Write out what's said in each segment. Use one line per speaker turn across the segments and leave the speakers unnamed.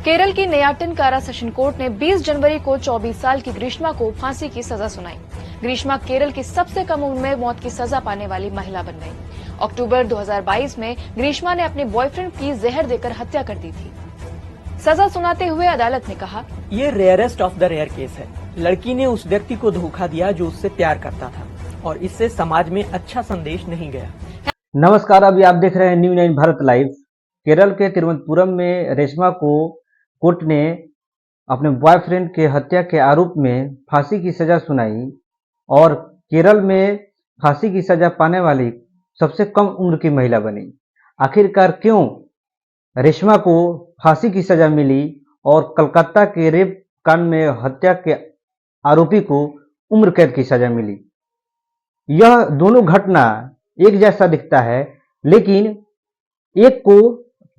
केरल की नेयाटिन कारा session court ने 20 जनवरी को 24 साल की ग्रीष्मा को फांसी की सजा सुनाई। ग्रीष्मा केरल की सबसे कम उम्र में मौत की सजा पाने वाली महिला बन गई। अक्टूबर 2022 में ग्रीष्मा ने अपने बॉयफ्रेंड की जहर देकर हत्या कर दी थी। सजा सुनाते हुए अदालत ने कहा,
ये rarest of the rare case है। लड़की ने उस व्यक्ति को धोखा दिया जो उससे प्यार करता था और इससे समाज में अच्छा संदेश नहीं गया।
नमस्कार, अभी आप देख रहे हैं न्यू 9 भारत लाइव। केरल के तिरुवनंतपुरम में रेशमा को कोर्ट ने अपने बॉयफ्रेंड के हत्या के आरोप में फांसी की सजा सुनाई और केरल में फांसी की सजा पाने वाली सबसे कम उम्र की महिला बनी। आखिरकार क्यों रेशमा को फांसी की सजा मिली और कलकत्ता के रेप कांड में हत्या के आरोपी को उम्र कैद की सजा मिली? यह दोनों घटना एक जैसा दिखता है, लेकिन एक को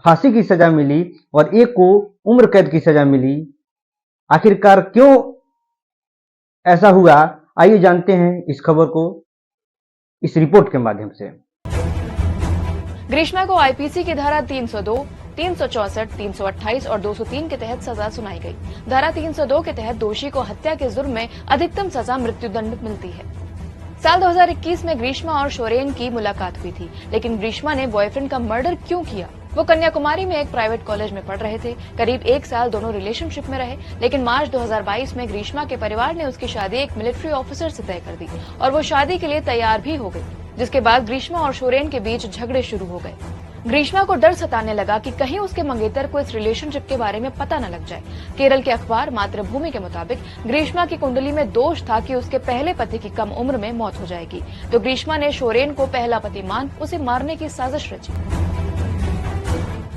फांसी की सजा मिली और एक को उम्र कैद की सजा मिली। आखिरकार क्यों ऐसा हुआ, आइए जानते हैं इस खबर को इस रिपोर्ट के माध्यम से।
ग्रीष्मा को आईपीसी की धारा 302, 364, 328 और 203 के तहत सजा सुनाई गई। धारा 302 के तहत दोषी को हत्या के जुर्म में अधिकतम सजा मृत्युदंड मिलती है। साल 2021 में ग्रीष्मा और शोरेन की मुलाकात हुई थी, लेकिन ग्रीष्मा ने बॉयफ्रेंड का मर्डर क्यों किया? वो कन्याकुमारी में एक प्राइवेट कॉलेज में पढ़ रहे थे। करीब 1 साल दोनों रिलेशनशिप में रहे, लेकिन मार्च 2022 में ग्रीष्मा के परिवार ने उसकी शादी एक मिलिट्री ऑफिसर से तय कर दी और वो शादी के लिए तैयार भी हो गई, जिसके बाद ग्रीष्मा और शोरेन के बीच झगड़े शुरू हो गए। ग्रीष्मा को डर सताने लगा कि कहीं उसके मंगेतर को इस रिलेशनशिप के बारे में पता न लग जाए। केरल के अखबार मातृभूमि के मुताबिक ग्रीष्मा की कुंडली में दोष था कि उसके पहले पति की कम उम्र में मौत हो जाएगी, तो ग्रीष्मा ने शोरेन को पहला पति मान उसे मारने की साजिश रची।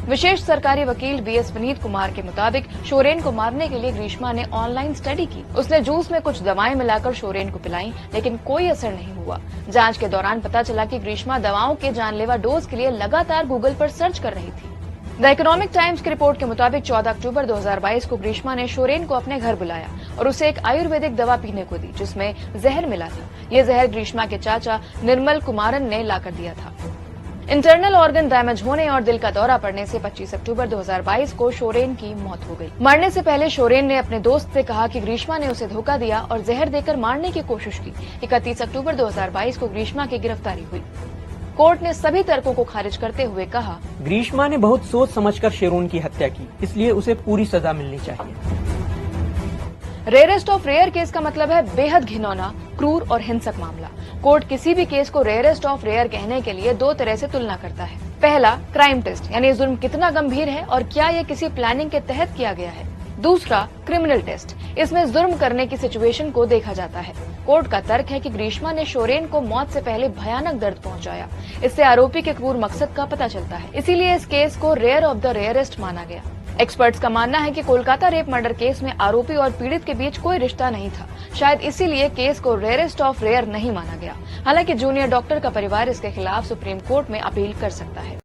विशेष सरकारी वकील बीएस विनीत कुमार के मुताबिक शोरेन को मारने के लिए ग्रीष्मा ने ऑनलाइन स्टडी की। उसने जूस में कुछ दवाएं मिलाकर शोरेन को पिलाई, लेकिन कोई असर नहीं हुआ। जांच के दौरान पता चला कि ग्रीष्मा दवाओं के जानलेवा डोज के लिए लगातार गूगल पर सर्च कर रही थी। द इकोनॉमिक टाइम्स की रिपोर्ट के मुताबिक 14 अक्टूबर 2022 को ग्रीष्मा ने शोरेन को अपने घर बुलाया और उसे एक आयुर्वेदिक दवा पीने को दी, जिसमें जहर मिला था। ये जहर ग्रीष्मा के चाचा निर्मल कुमारन ने लाकर दिया था। इंटरनल ऑर्गन डैमेज होने और दिल का दौरा पड़ने से 25 अक्टूबर 2022 को शोरेन की मौत हो गई। मरने से पहले शोरेन ने अपने दोस्त से कहा कि ग्रीष्मा ने उसे धोखा दिया और जहर देकर मारने की कोशिश की। 31 अक्टूबर 2022 को ग्रीष्मा की गिरफ्तारी हुई। कोर्ट ने सभी तर्कों को खारिज करते हुए कहा,
ग्रीष्मा ने बहुत सोच समझकर शेरोन की हत्या की, इसलिए उसे पूरी सजा मिलनी चाहिए।
रेयरेस्ट ऑफ रेयर केस का मतलब है बेहद घिनौना, क्रूर और हिंसक मामला। कोर्ट किसी भी केस को रेयरेस्ट ऑफ रेयर कहने के लिए 2 तरह से तुलना करता है। पहला, क्राइम टेस्ट, यानी जुर्म कितना गंभीर है और क्या ये किसी प्लानिंग के तहत किया गया है। दूसरा, क्रिमिनल टेस्ट, इसमें जुर्म करने की सिचुएशन को देखा जाता है। कोर्ट का तर्क है कि ग्रीष्मा ने शोरेन को मौत से पहले भयानक दर्द पहुंचाया। इससे आरोपी के क्रूर मकसद का पता चलता है, इसीलिए इस केस को रेयर ऑफ द रेयरेस्ट माना गया। एक्सपर्ट्स का मानना है कि कोलकाता रेप मर्डर केस में आरोपी और पीड़ित के बीच कोई रिश्ता नहीं था। शायद इसीलिए केस को रेयरेस्ट ऑफ रेयर नहीं माना गया। हालांकि जूनियर डॉक्टर का परिवार इसके खिलाफ सुप्रीम कोर्ट में अपील कर सकता है।